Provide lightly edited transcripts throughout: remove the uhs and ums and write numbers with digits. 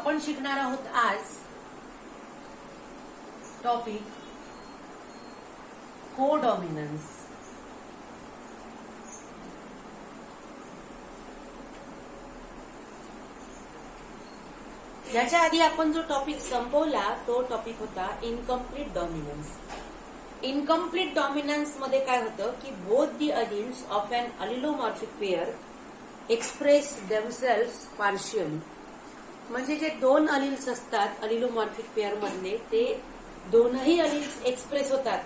आपण शिकणार आहोत आज टॉपिक कोडॉमिनन्स. याच्या आधी आपण जो टॉपिक संपवला तो टॉपिक होता इनकम्प्लीट डॉमिनन्स. इनकम्प्लीट डॉमिनन्स मध्ये काय होतं की both the alleles of an allelomorphic pair express themselves partially. म्हणजे जे दोन अलिल्स असतात अलिलोमॉर्फिक पेअर मधले ते दोनही अलिल्स एक्सप्रेस होतात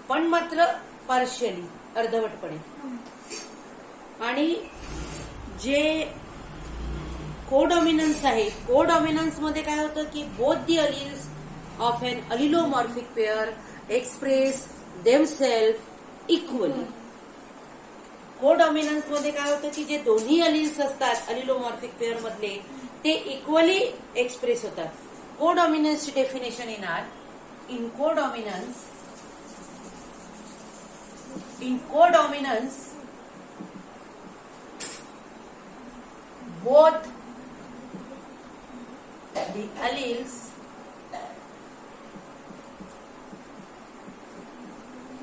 पण मात्र पार्शियली अर्धवटपणे. आणि जे कोडॉमिनन्स आहे कोडॉमिनन्स मध्ये काय होतं की both the alleles of an allelomorphic pair express themself equally. Codominance मध्ये काय होतं की जे दोन्ही अलिल्स असतात अलिलोमॉर्फिक पेअर मधले ते इक्वली एक्सप्रेस होतात. कोडॉमिनन्सची डेफिनेशन येणार in codominance both the alleles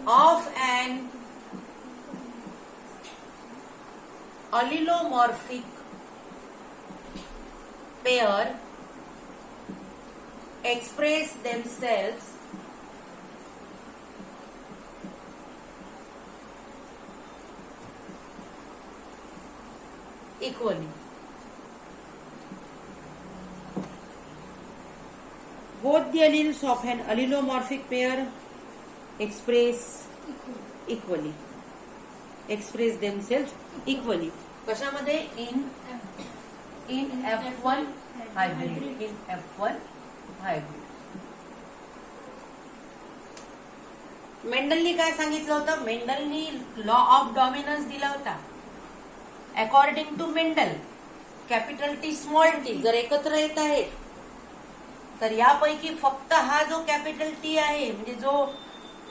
of an allelomorphic pair express themselves equally. Both the alleles of an allelomorphic pair express themselves equally. कशामध्ये? in F1 hybrid. मेंडलनी काय सांगितलं होतं? मेंडलनी लॉ ऑफ डॉमिनन्स दिला होता. According to Mendel capital T small T जर एकत्र येत आहेत तर यापैकी फक्त हा जो कॅपिटल टी आहे म्हणजे जो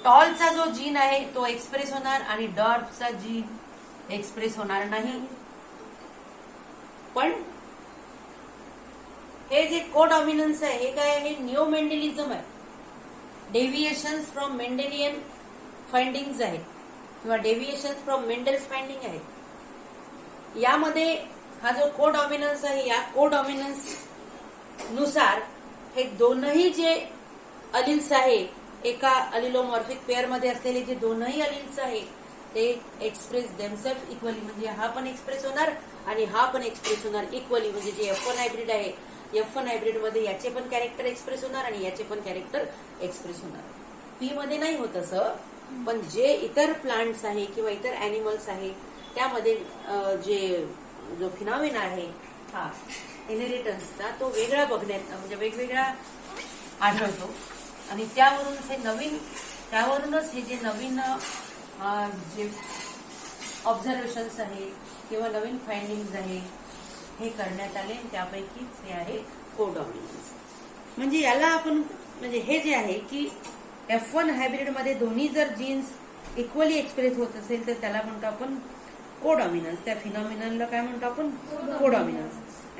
टॉलचा जो जीन आहे तो एक्सप्रेस होणार आणि डॉर्फचा जीन एक्सप्रेस होणार नाही. पण हे जे कोडॉमिनन्स आहे हे काय आहे? न्यू मेंडेलिझम आहे. डेव्हिएशन्स फ्रॉम मेंडेलियन फाइंडिंग्स आहेत किंवा डेव्हिएशन्स फ्रॉम मेंडल्स फाइंडिंग आहेत. यामध्ये हा जो कोडॉमिनन्स आहे या कोडॉमिनन्स नुसार हे दोनही जे अलिल्स आहे एका अलिलोमॉर्फिक पेअर मध्ये असलेले जे दोनही अलिल्स आहे ते एक्सप्रेस देमसेल्फ इक्वली. म्हणजे हा पण एक्सप्रेस होणार आणि हा पण एक्सप्रेस होणार इक्वली. म्हणजे जे F1 हायब्रिड आहे F1 हायब्रिड मध्ये याचे पण कॅरेक्टर एक्सप्रेस होणार आणि याचे पण कॅरेक्टर एक्सप्रेस होणार. पी मध्ये नाही होत असं, पण जे इतर प्लांट्स आहे किंवा इतर अॅनिमल्स आहे त्यामध्ये जो फिनॉमिना आहे हा इनहेरिटन्सचा तो वेगळा बघण्यात म्हणजे वेगवेगळा आढळतो. आणि त्यावरूनच हे जे नवीन जे ऑब्झर्वेशन्स आहे किंवा नवीन फाइंडिंग्स आहे हे करण्यात आले. त्यापैकीच हे आहे कोडॉमिनन्स. म्हणजे याला आपण म्हणजे हे जे आहे की F1 हायब्रिड मध्ये दोन्ही जर जीन्स इक्वली एक्सप्रेस होत असेल तर त्याला म्हणतो आपण कोडॉमिनन्स. त्या फिनॉमिननला काय म्हणतो आपण? कोडॉमिनन्स.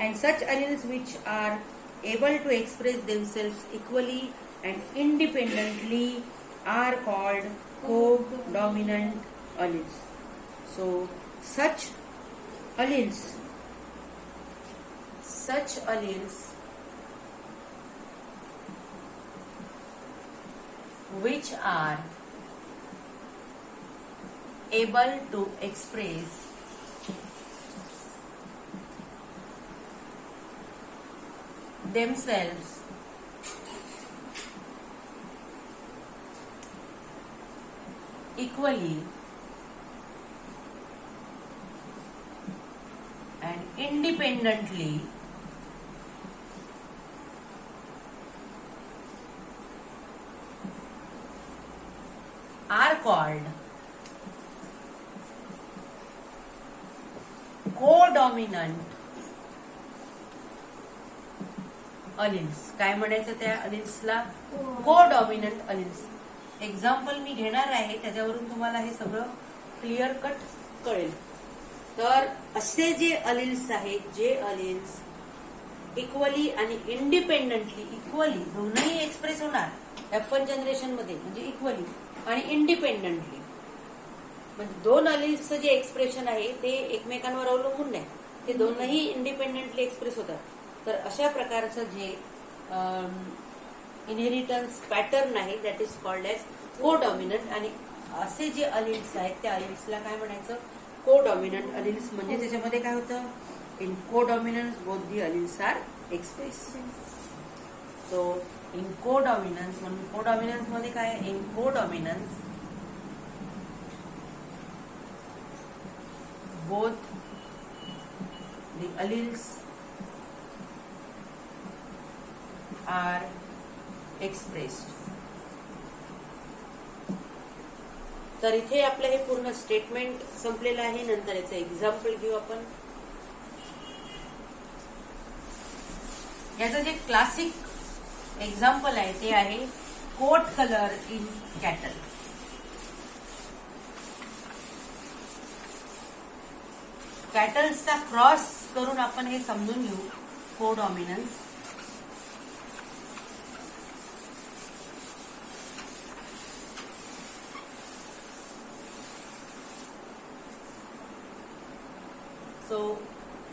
And such alleles which are able to express themselves equally and independently are called codominant alleles. So such alleles which are able to express themselves equally and independently are called कोडॉमिनंट अलिल्स. काय म्हणायचं त्या अलिल्सला? कोडॉमिनंट अलिल्स. एक्झाम्पल मी घेणार आहे त्याच्यावरून तुम्हाला हे सगळं clear cut कळेल. तर असे जे अलिल्स आहेत, जे अलिल्स इक्वली आणि इंडिपेंडंटली, इक्वली दोनही एक्सप्रेस होणार F1 जनरेशन मध्ये, म्हणजे इक्वली आणि इंडिपेंडंटली, म्हणजे दोन अलिल्सचं जे एक्सप्रेशन आहे ते एकमेकांवर अवलंबून नाही, ते दोनही इंडिपेंडेंटली एक्सप्रेस होतात. तर अशा प्रकारचं जे इनहेरिटन्स पॅटर्न आहे दॅट इज कॉल्ड एज कोडॉमिनंट. आणि असे जे अलिल्स आहेत त्या अलिल्सला काय म्हणायचं, कोडॉमिनंट अलिल्स. म्हणजे त्याच्यामध्ये काय होतं, in codominance both the alleles are express. So in codominance, म्हणून कोडॉमिनन्स मध्ये काय, in codominance both the alleles are expressed. तर इथे आपलं हे पूर्ण स्टेटमेंट संपलेलं आहे. नंतर याचं एक्झाम्पल घेऊ आपण. याचं जे क्लासिक एक्झाम्पल आहे ते आहे कोट कलर इन कॅटल. कॅटल्सचा क्रॉस करून आपण हे समजून घेऊ codominance. So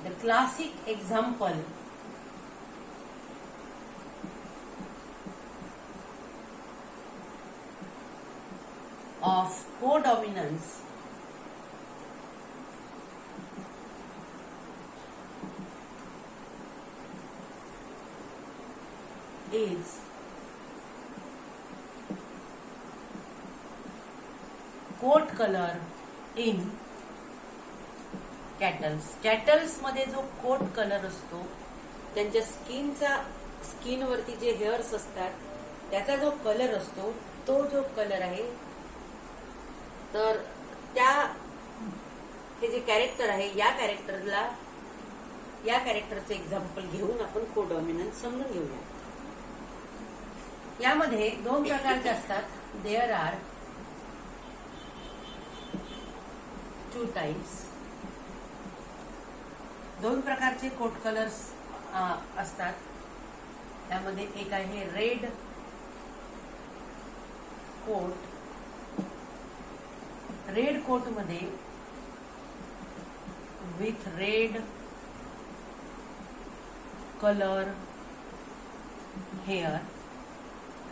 the classic example of codominance is coat color in cattles. Cattles मध्ये जो कोट कलर असतो, त्यांच्या स्किनवरती जे हेअर्स असतात त्याचा जो कलर असतो, तो जो कलर आहे, तर त्या हे जे कॅरेक्टर आहे या कॅरेक्टरचं एक्झाम्पल घेऊन आपण कोडॉमिनन्स समजून घेऊया. यामध्ये दोन प्रकारचे असतात. There are two types. दोन प्रकारचे कोट कलर्स असतात. त्यामध्ये एक आहे रेड कोट. रेड कोट मध्ये विथ रेड कलर हेअर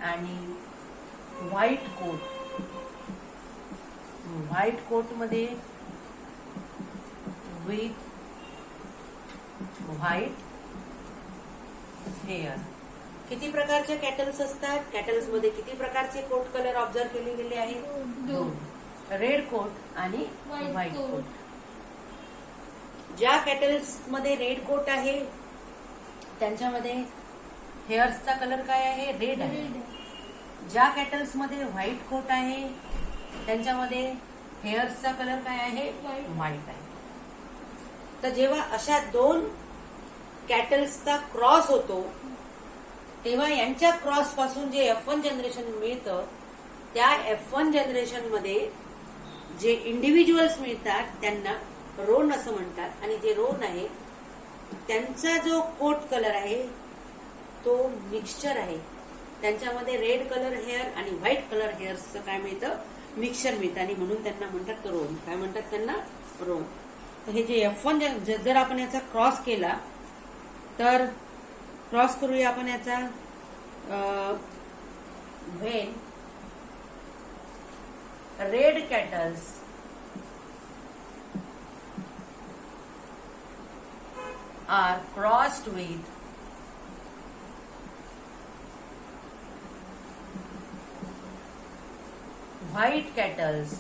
आणि व्हाईट कोट. व्हाईट कोट मध्ये विथ व्हाईट हेअर. किती प्रकारचे कॅटल्स असतात, कॅटल्स मध्ये किती प्रकारचे कोट कलर ऑब्झर्व केले गेले आहेत, दोन. रेड कोट आणि व्हाईट कोट. ज्या कॅटल्स मध्ये रेड कोट आहे त्यांच्यामध्ये हेअर्सचा कलर काय आहे, रेड आहे. ज्या कॅटल्स मध्ये व्हाईट कोट आहे त्यांच्यामध्ये हेअर्सचा कलर काय आहे, व्हाईट आहे. तर जेव्हा अशा दोन कॅटल्सचा क्रॉस होतो तेव्हा यांच्या क्रॉस पासून जे F1 जनरेशन मिळतं, त्या F1 जनरेशन मध्ये जे इंडिव्हिज्युअल्स मिळतात त्यांना रोन असं म्हणतात. आणि जे रोन आहे त्यांचा जो कोट कलर आहे तो मिक्सचर आहे. त्यांच्यामध्ये रेड कलर हेअर आणि व्हाईट कलर हेअर्सचं काय मिळतं, मिक्सचर मिळतं. आणि म्हणून त्यांना म्हणतात रोन. काय म्हणतात त्यांना, रोन. तर हे जे F1 जर आपण याचा क्रॉस केला तर क्रॉस करूया आपण याचा. When red cattles are crossed with white cattles.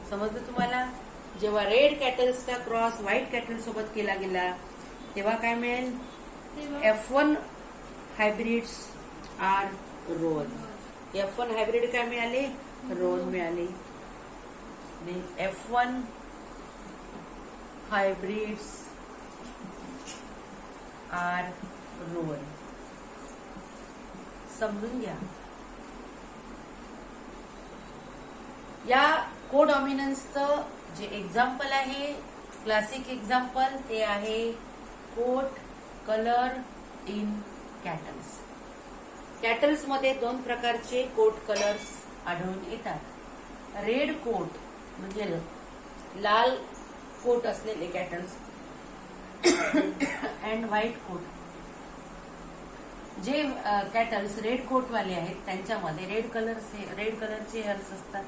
समजलं तुम्हाला? जेव्हा रेड कॅटल्सचा क्रॉस व्हाईट कॅटल सोबत केला गेला तेव्हा काय मिळेल, F1 हायब्रिड्स आर रोन. F1 हायब्रिड काय मिळाले, रोन मिळाले. F1 hybrids are roan. समजून घ्या. या कोडॉमिनन्सचं जे एक्झाम्पल आहे क्लासिक एक्झाम्पल ते आहे coat colour in cattles. Cattles मध्ये दोन प्रकारचे कोट कलर्स आढळून येतात. रेड कोट म्हणजे लाल कोट असलेले कॅटल्स अँड व्हाईट कोट. जे कॅटल्स रेड कोट वाले आहेत त्यांच्यामध्ये रेड कलरचे हेअर्स असतात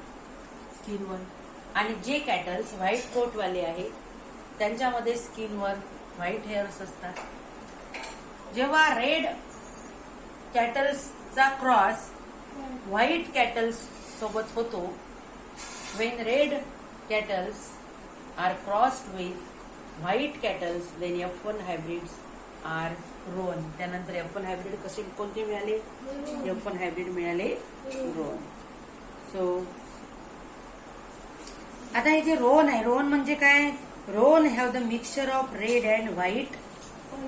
स्किनवर, आणि जे कॅटल्स व्हाईट कोट वाले आहेत त्यांच्यामध्ये स्किनवर व्हाईट हेअर्स असतात. जेव्हा रेड कॅटल्सचा क्रॉस व्हाईट कॅटल्स सोबत होतो, when red cattles are crossed with white cattles, then F1 hybrids are roan. त्यानंतर F1 hybrid कसे कोणते मिळाले? F1 hybrid मिळाले रोन. सो आता हे जे रोन आहे, रोन म्हणजे काय? Roan have the mixture of red and white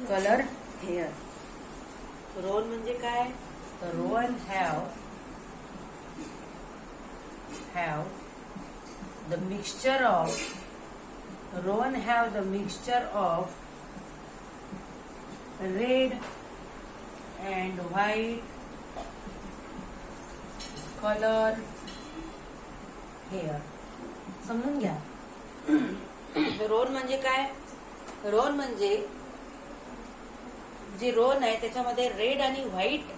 colour hair. Roan म्हणजे काय? Roan have the mixture of roan have the mixture of red and white color hair. समजून घ्या. रोन म्हणजे काय? रोन म्हणजे जे रोन आहे त्याच्यामध्ये रेड आणि व्हाईट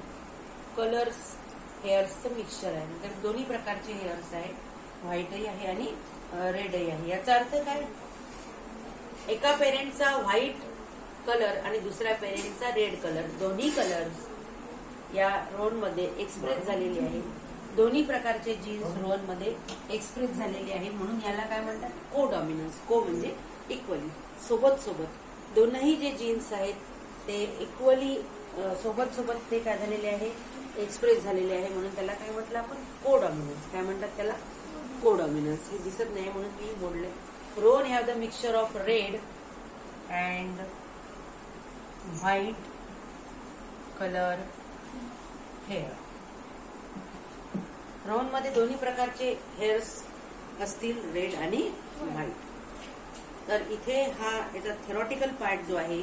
कलर्स हेअर्सचं मिक्सचर आहे. तर दोन्ही प्रकारचे हेअर्स आहेत, व्हाईटही आहे आणि रेडही आहे. याचा अर्थ काय? एका पेरेंटचा व्हाईट कलर आणि दुसऱ्या पेरेंटचा रेड कलर, दोन्ही कलर्स या रोन मध्ये एक्सप्रेस झालेले आहे. दोन्ही प्रकारचे जीन्स रोन मध्ये एक्सप्रेस झालेले आहे, म्हणून याला काय म्हणतात? को डॉमिनन्स. को म्हणजे इक्वली, सोबत सोबत दोनही जे जीन्स आहेत ते इक्वली सोबत सोबत ते काय झालेले आहे? एक्सप्रेस झालेले आहे, म्हणून त्याला काय म्हटलं आपण? को डॉमिनन्स. काय म्हणतात त्याला? को डॉमिनन्स. हे दिसत नाही म्हणून मी बोलले. Roan have the mixture of red and white colour hair. Roan मध्ये दोन्ही प्रकारचे हेअर्स असतील, रेड आणि व्हाईट. तर इथे हा याचा थेरॉटिकल पार्ट जो आहे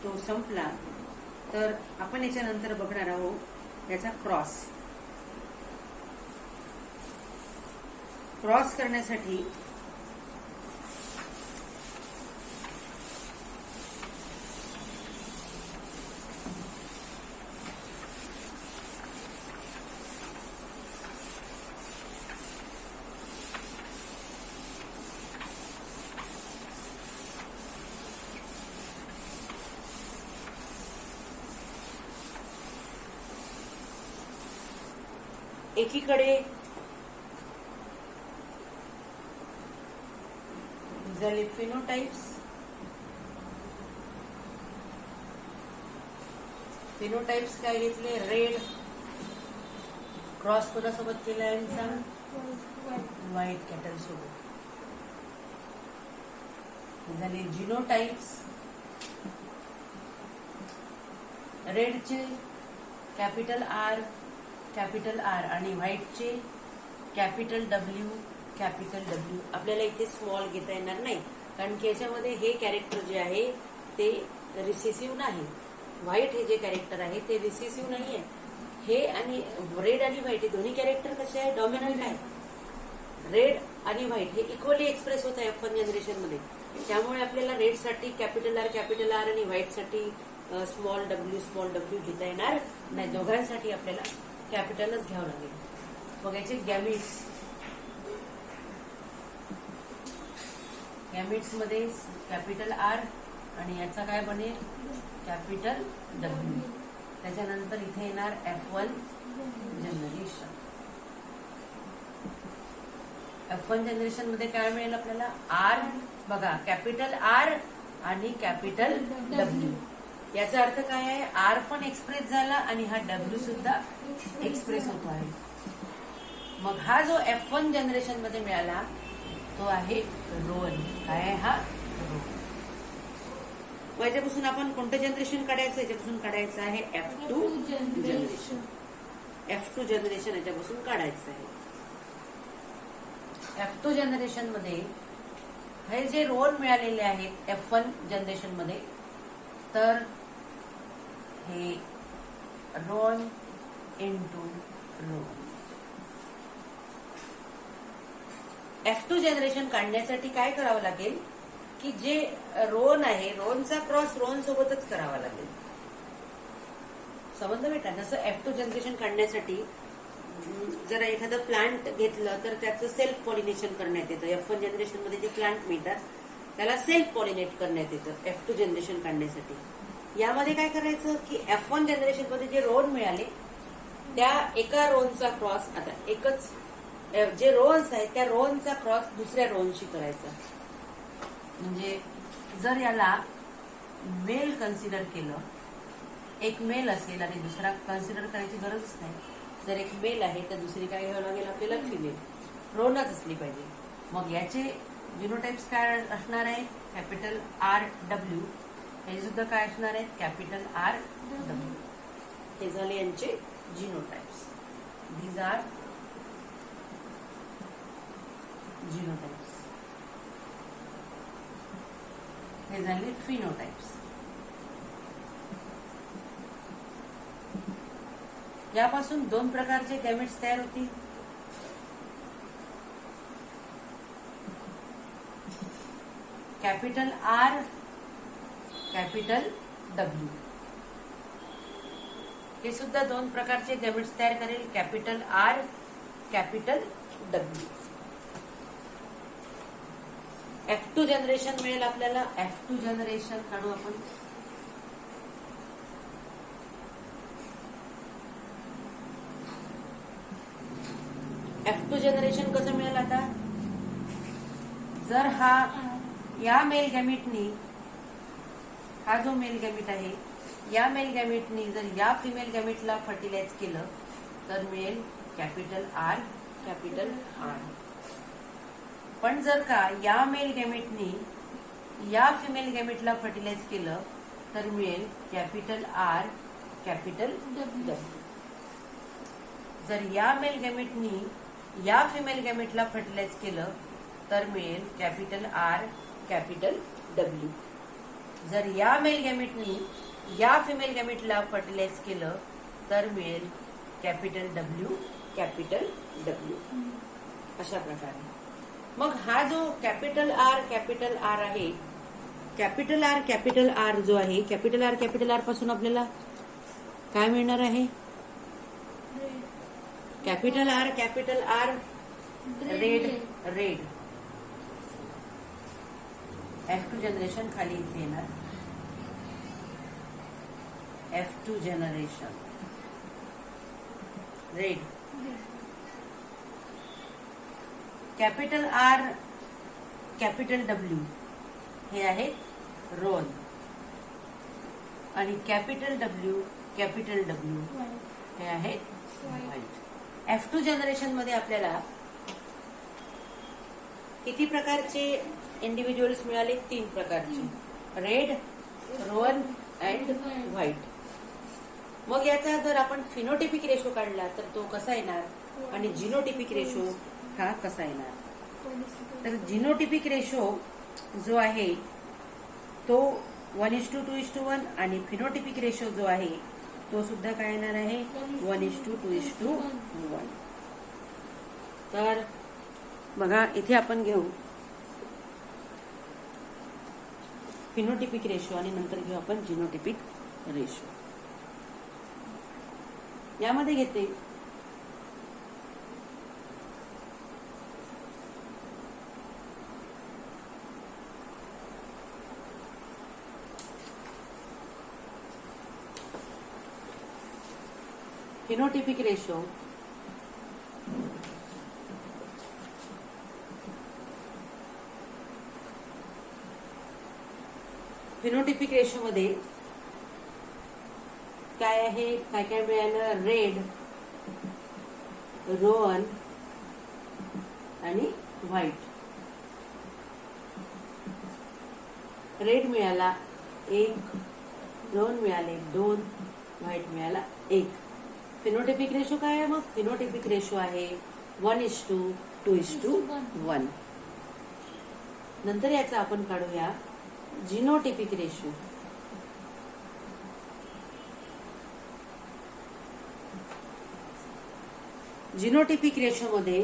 तो संपला. तर आपण याच्यानंतर बघणार आहोत याचा क्रॉस करण्यासाठी एकीकडे झाले फिनोटाइप्स. फिनोटाइप्स काय घेतले? रेड क्रॉस कोणासोबत केला यांचा? व्हाईट कॅटल सोबत. झाले जिनोटाइप्स. रेडचे कॅपिटल आर आणि व्हाईटचे कॅपिटल डब्ल्यू. आपल्याला इथे स्मॉल घेता येणार नाही, कारण की याच्यामध्ये हे कॅरेक्टर जे आहे ते रिसेसिव्ह नाही. व्हाईट हे जे कॅरेक्टर आहे ते रिसेसिव्ह नाही आहे. हे आणि रेड आणि व्हाईट हे दोन्ही कॅरेक्टर कसे आहे? डॉमिनंट आहे. रेड आणि व्हाईट हे इक्वली एक्सप्रेस होत आहे F1 जनरेशन मध्ये. त्यामुळे आपल्याला रेडसाठी कॅपिटल आर आणि व्हाईटसाठी स्मॉल डब्ल्यू घेता येणार नाही. दोघांसाठी आपल्याला कॅपिटलच घ्यावं लागेल. बघायचे गॅमिट्स मध्ये कॅपिटल आर आणि याचा काय बनेल? Capital W. त्याच्यानंतर इथे येणार F1 जनरेशन. F1 जनरेशन मध्ये काय मिळेल आपल्याला? आर. बघा, कॅपिटल आर आणि कॅपिटल डब्ल्यू. याचा अर्थ काय आहे? आर पण एक्सप्रेस झाला आणि हा डब्ल्यू सुद्धा एक्सप्रेस होतो आहे. मग हा जो F1 जनरेशन मध्ये मिळाला तो आहे रोन. काय आहे हा? रोन. याच्यापासून आपण कोणतं जनरेशन काढायचं? याच्यापासून काढायचं आहे F2 जनरेशन. F2 जनरेशन याच्यापासून काढायचं आहे. F2 जनरेशन मध्ये हे जे रोन मिळालेले आहेत F1 जनरेशन मध्ये, तर हे रोन इंटू रोन. F2 जनरेशन काढण्यासाठी काय करावं लागेल की जे रोन आहे रोनचा क्रॉस रोन सोबतच करावा लागेल. समजलं बेटा? जसं F2 जनरेशन काढण्यासाठी जर एखादं प्लांट घेतलं तर त्याचं सेल्फ पॉलिनेशन करण्यात येतं. F1 जनरेशन मध्ये जे प्लांट मिळतात त्याला सेल्फ पॉलिनेट करण्यात येतं F2 जनरेशन काढण्यासाठी. यामध्ये काय करायचं की F1 जनरेशन मध्ये जे रोन मिळाले त्या एका रोनचा क्रॉस, आता एकच जे रोन्स आहेत त्या रोनचा क्रॉस दुसऱ्या रोनशी करायचा. म्हणजे जर याला मेल कन्सिडर केलं, एक मेल असेल आणि दुसरा कन्सिडर करायची गरजच नाही. जर एक मेल आहे तर दुसरी काय घ्यावं लागेल आपल्याला? फिमेल. रोनच असली पाहिजे. मग याचे जिनोटाइप्स काय असणार आहे? Capital RW. हे सुद्धा काय असणार आहेत? Capital RW. हे झाले यांचे जिनोटाइप्स. These R जिनोटाइप्स. हे झाले फिनोटाइप्स. यापासून दोन प्रकारचे गॅमेट्स तयार होतील. Capital R, capital W. हे सुद्धा दोन प्रकारचे गॅमेट्स तयार करेल. Capital R, capital W. F2 generation मिळेल आपल्याला. F2 जनरेशन काढू आपण. F2 जनरेशन कसं मिळेल? आता जर या मेल गॅमीटनी, हा जो मेल गॅमीट आहे या मेल गॅमीटनी जर या फिमेल गॅमीटला फर्टिलाइज केलं तर मिळेल कॅपिटल R, कॅपिटल R. पण जर का या मेल गॅमीटनी या फिमेल गॅमीटला फर्टिलाइज केलं तर मिळेल कॅपिटल R, कॅपिटल W. जर या मेल गॅमीटनी या फिमेल गॅमीटला फर्टिलाइज केलं तर मिळेल कॅपिटल R, कॅपिटल W. जर या मेल गॅमीटनी या फिमेल गॅमीटला फर्टिलाइज केलं तर मिळेल कॅपिटल W, कॅपिटल W. अशा प्रकारे. मग हा जो कॅपिटल R आहे, कॅपिटल R जो आहे, कॅपिटल R पासून आपल्याला काय मिळणार आहे? Capital R red. F2 generation खाली इथे येणार. F2 generation red. Capital R, capital W हे आहे रोन. आणि कॅपिटल W हे आहे व्हाईट. F2 जनरेशन मध्ये आपल्याला किती प्रकारचे इंडिव्हिज्युअल्स मिळाले? 3 प्रकारचे. Red, roan and white. मग याचा जर आपण फिनोटिपिक रेशो काढला तर तो कसा येणार आणि जिनोटिपिक रेशो हा कसा येणार? तर जिनोटिपिक रेशो जो आहे तो 1:2:1 आणि फिनोटिपिक रेशो जो आहे तो सुद्धा काय येणार आहे? 1:2:1. तर बघा इथे आपण घेऊ फिनोटिपिक रेशो आणि नंतर घेऊ आपण जिनोटिपिक रेशो. यामध्ये घेते फिनोटिपिक रेशो फिनोटिपिक रेशो मध्ये काय आहे? काय काय मिळालं? रेड, रोन आणि व्हाईट. रेड मिळाला 1, रोन मिळाले 2, व्हाईट मिळाला 1. फिनोटिपिक रेशो काय आहे? मग फिनोटिपिक रेशो आहे 1:2:1. नंतर याचा आपण काढूया जिनोटिपिक रेशो. जिनोटिपिक रेशो मध्ये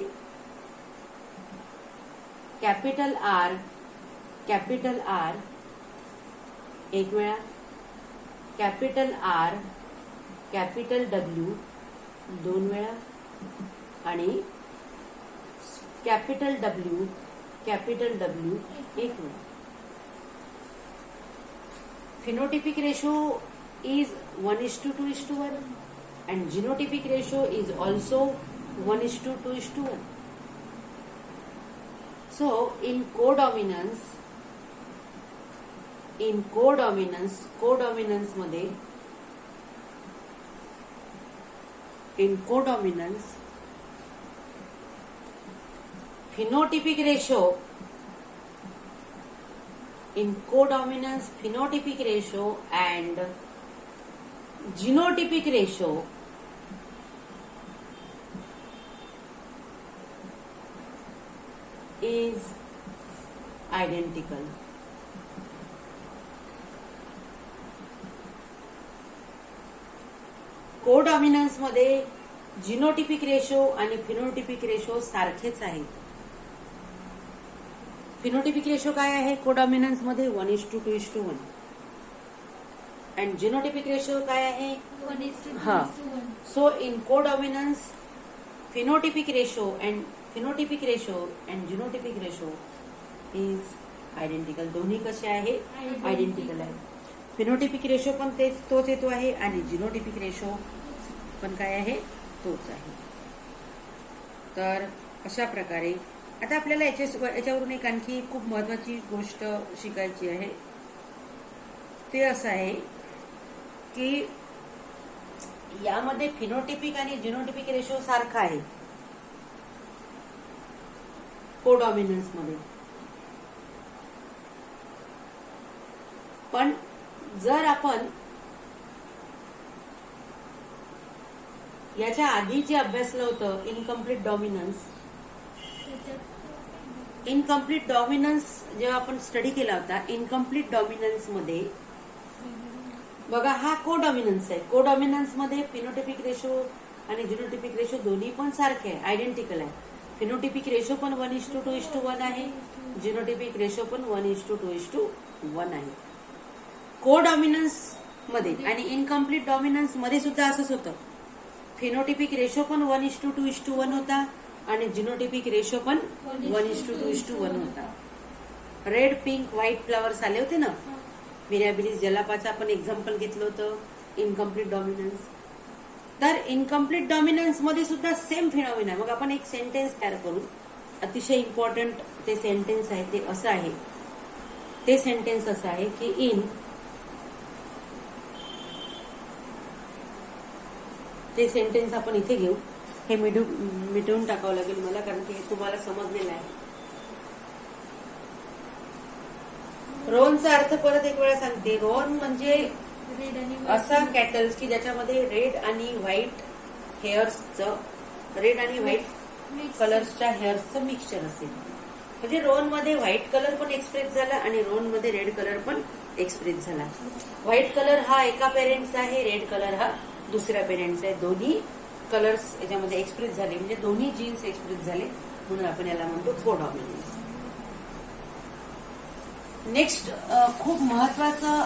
कॅपिटल आर एक वेळा, कॅपिटल आर कॅपिटल डब्ल्यू दोन वेळा आणि कॅपिटल डब्ल्यू एक वेळा. Phenotypic ratio is 1:2:1 and genotypic ratio is also 1:2:1. So in codominance मध्ये phenotypic ratio and genotypic ratio is identical. कोडॉमिनन्स मध्ये जिनोटिपिक रेशो आणि फिनोटिपिक रेशो सारखेच आहेत. फिनोटिपिक रेशो काय आहे कोडॉमिनन्स मध्ये 1:2:1 अँड जिनोटिपिक रेशो काय आहे 1:2:1. So in codominance phenotypic ratio and genotypic ratio is identical. दोन्ही कसे आहे आयडेंटिकल आहे. फिनोटिपिक रेशो पण तोच येतो आहे आणि जिनोटिपिक रेशो पण काय आहे तोच आहे. तर अशा प्रकारे आता आपल्याला याच्यावरून एक आणखी खूप महत्वाची गोष्ट शिकायची आहे. ते असं आहे की यामध्ये फिनोटिपिक आणि जिनोटिपिक रेशो सारखा आहे कोडॉमिनन्स मध्ये, पण जर आपण याच्या आधी जे अभ्यासलं होतं इनकम्प्लीट डॉमिनन्स जेव्हा आपण स्टडी केला होता, इनकम्प्लीट डॉमिनन्स मध्ये बघा हा कोडॉमिनन्स आहे. कोडॉमिनन्स मध्ये फिनोटिपिक रेशो आणि जिनोटिपिक रेशो दोन्ही पण सारखे आहे, आयडेंटिकल आहे. फिनोटिपिक रेशो पण 1:2:1 आहे, जिनोटिपिक रेशो पण 1:2:1 आहे. कोडॉमिनन्स मध्ये आणि इनकम्प्लीट डॉमिनन्स मध्ये सुद्धा असंच होतं. फिनोटिपिक रेशो पण 1:2:1 होता आणि जिनोटिपिक रेशो पण 1:2:1 होता. रेड पिंक व्हाईट फ्लावर्स आले होते ना, मिराबिलिस जलापाचं आपण एक्झाम्पल घेतलं होतं इनकम्प्लीट डॉमिनन्स. तर इनकम्प्लीट डॉमिनन्स मध्ये सुद्धा सेम फिनॉमिना. मग आपण एक सेंटेन्स तयार करू. अतिशय इम्पॉर्टंट ते सेंटेन्स आहे. ते असं आहे, ते सेंटेन्स असं आहे की ते सेंटेन्स आपण इथे घेऊ. हे मिटवून टाकावं लागेल मला, कारण की तुम्हाला समजलेलं आहे. रोनचा अर्थ परत एक वेळा सांगते. रोन म्हणजे असा कॅटल्स की ज्याच्यामध्ये रेड आणि व्हाईट कलर्सच्या हेअर्सचं मिक्सचर असेल. म्हणजे रोन मध्ये व्हाईट कलर पण एक्सप्रेस झाला आणि रोन मध्ये रेड कलर पण एक्सप्रेस झाला. व्हाईट कलर हा एका पेरेंट्सचा आहे, रेड कलर हा दुसऱ्या पेरेंट्सचा आहे. दोन्ही कलर्स याच्यामध्ये एक्सप्रेस झाले म्हणजे दोन्ही जीन्स एक्सप्रेस झाले, म्हणून आपण याला म्हणतो कोडॉमिनन्स. नेक्स्ट खूप महत्वाचं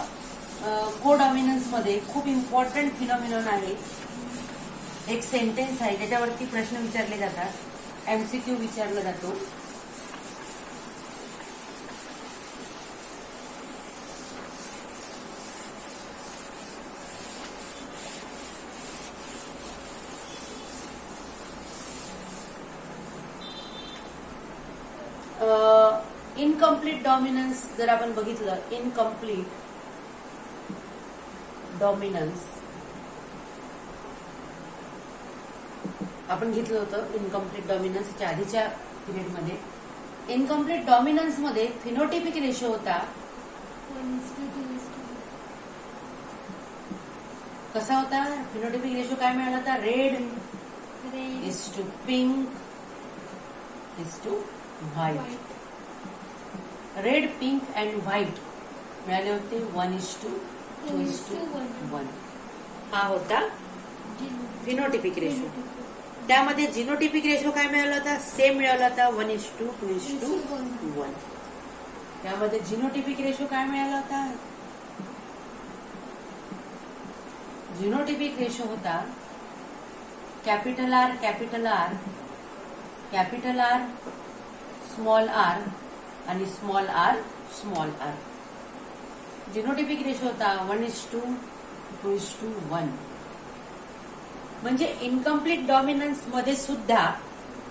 कोडॉमिनन्स मध्ये खूप इम्पॉर्टंट फिनॉमिनॉन आहे. एक सेंटेन्स आहे त्याच्यावरती प्रश्न विचारले जातात, एमसीक्यू विचारला जातो. इनकम्प्लीट डॉमिनन्स जर आपण बघितलं, इनकम्प्लीट डॉमिनन्स आपण घेतलं होतं. इनकम्प्लीट डॉमिनन्सच्या आधीच्या पिरियडमध्ये इनकम्प्लीट डॉमिनन्स मध्ये फिनोटिपिक रेशो होता 1:2:1. कसा होता फिनोटिपिक रेशो? काय मिळाला होता? Red is to pink is to white. Red, pink and white मिळाले होते 1:2:1. हा होता फिनोटिपिक रेशो. त्यामध्ये जिनोटिपिक रेशो काय मिळाला होता? सेम मिळाला होता 1:2:1. त्यामध्ये जिनोटिपिक रेशो काय मिळाला होता? जिनोटिपिक रेशो होता capital R capital R capital R small R आणि small R small R. Genotypic ratio होता 1:2:1. म्हणजे इनकम्प्लीट डॉमिनन्स मध्ये सुद्धा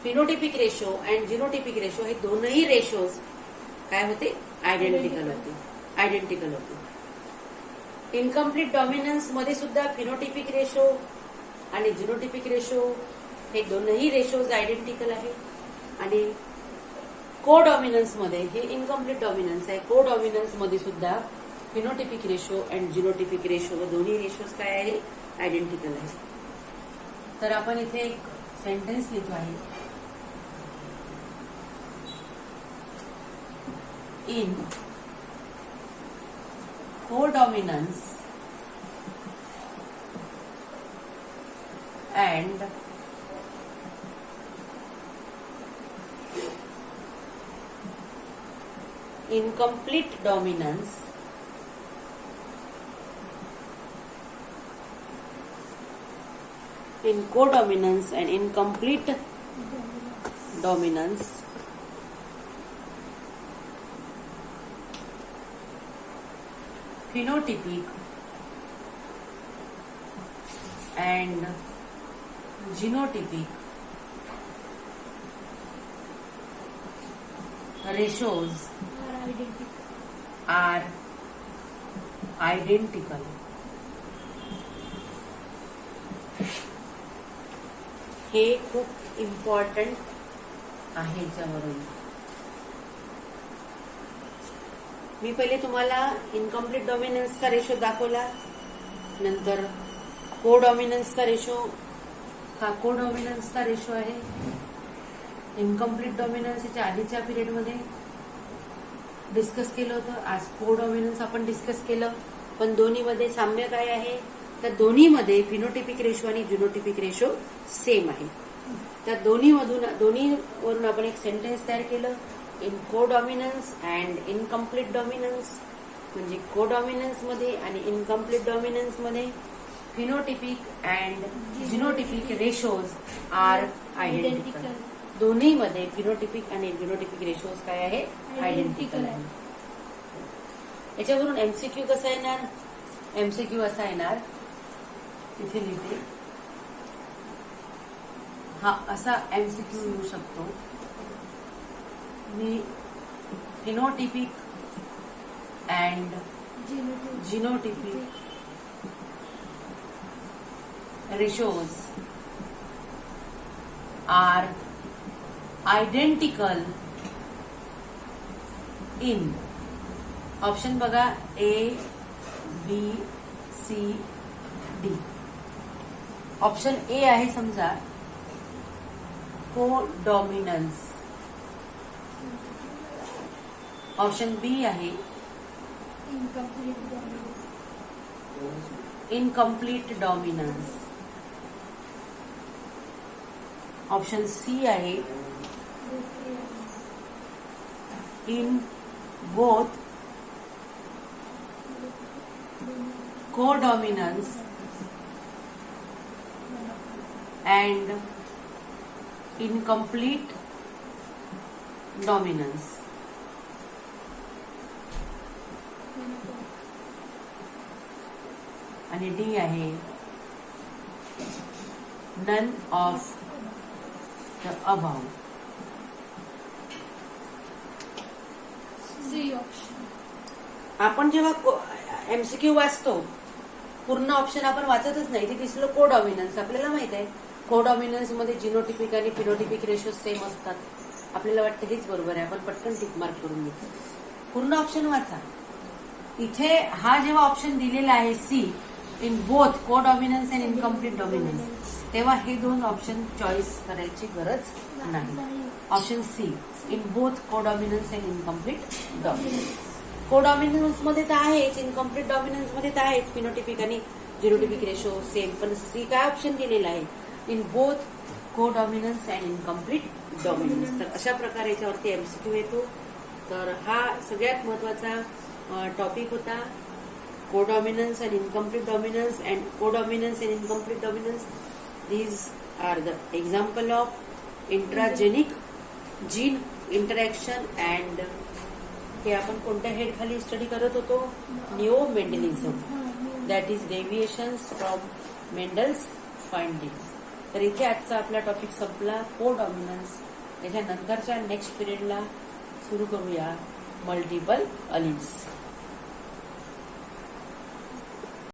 phenotypic ratio and genotypic ratio हे दोनही रेशोज काय होते? आयडेंटिकल होते. इनकम्प्लीट डॉमिनन्स मध्ये सुद्धा फिनोटिपिक रेशो आणि जिनोटिपिक रेशो हे दोनही रेशोज आयडेंटिकल आहे. आणि को डॉमिनन्स मध्ये हे इनकम्प्लीट डॉमिनन्स आहे. को डॉमिनन्स मध्ये सुद्धा phenotypic ratio and genotypic ratio दोन्ही रेशोज काय आहे? आयडेंटिकल आहे. तर आपण इथे एक सेंटेन्स लिहितो आहे. In codominance and incomplete dominance in codominance and incomplete dominance phenotypic and genotypic ratios are identical. हे खूप इम्पॉर्टंट आहे. याच्यावरून मी पहिले तुम्हाला इनकम्प्लीट डॉमिनन्सचा रेशो दाखवला, नंतर को डॉमिनन्सचा रेशो. हा को डॉमिनन्सचा रेशो आहे. इनकम्प्लीट डॉमिनन्स याच्या आधीच्या पिरियडमध्ये डिस्कस केलं होतं. आज को डॉमिनन्स आपण डिस्कस केलं. पण दोन्हीमध्ये साम्य काय आहे? तर दोन्हीमध्ये फिनोटिपिक रेशो आणि जिनोटिपिक रेशो सेम आहे. त्या दोन्हीवरून आपण एक सेंटेन्स तयार केलं. इन को डॉमिनन्स अँड इनकम्प्लीट डॉमिनन्स म्हणजे को डॉमिनन्स मध्ये आणि इनकम्प्लीट डॉमिनन्स मध्ये phenotypic and genotypic ratios are identical. दोन्हीमध्ये फिनोटिपिक आणि जिनोटिपिक रेशोज काय आहे? आयडेंटिकल आहे. याच्यावरून एमसीक्यू कसा येणार? एमसीक्यू असा येणार, इथे लिहिते. हा असा एमसीक्यू येऊ शकतो. मी phenotypic and genotypic ratios are identical in. Option बघा A, B, C, D. Option A आहे समजा कोडॉमिनन्स. ऑप्शन बी आहे इनकम्प्लीट डॉमिनन्स. ऑप्शन सी आहे in both codominance and incomplete dominance. आणि डी आहे none of the above. आपण जेव्हा MCQ वाचतो पूर्ण ऑप्शन आपण वाचतच नाही. ते दिसलं कोडॉमिनन्स. आपल्याला माहित आहे कोडॉमिनन्स मध्ये जिनोटिपिक आणि फिनोटिपिक रेशो सेम असतात. आपल्याला वाटतं हेच बरोबर आहे, आपण पटकन टिक मार्क करून घेतो. पूर्ण ऑप्शन वाचा. इथे हा जेव्हा ऑप्शन दिलेला आहे C in both codominance and incomplete dominance, तेव्हा हे दोन ऑप्शन चॉईस करायची गरज नाही. Option C, in both codominance and incomplete dominance. Codominance मध्ये तर आहेच, इनकम्प्लीट डॉमिनन्स मध्ये तर आहेच, फिनोटिपिक आणि जिनोटिपिक रेशो सेम. पण सी काय ऑप्शन दिलेला आहे, in both codominance and incomplete dominance. तर अशा प्रकारे याच्यावरती एमसीक्यू येतो. तर हा सगळ्यात महत्वाचा टॉपिक होता, codominance and incomplete dominance. And codominance and incomplete dominance, these are the example of intragenic gene interaction. and हे आपण कोणत्या हेड खाली स्टडी करत होतो, neo Mendelism, that is deviations from Mendel's findings. तर इथे आजचा आपला टॉपिक संपला, कोडॉमिनन्स. त्याच्यानंतरच्या नेक्स्ट पिरियडला सुरू करूया मल्टिपल अलिल्स.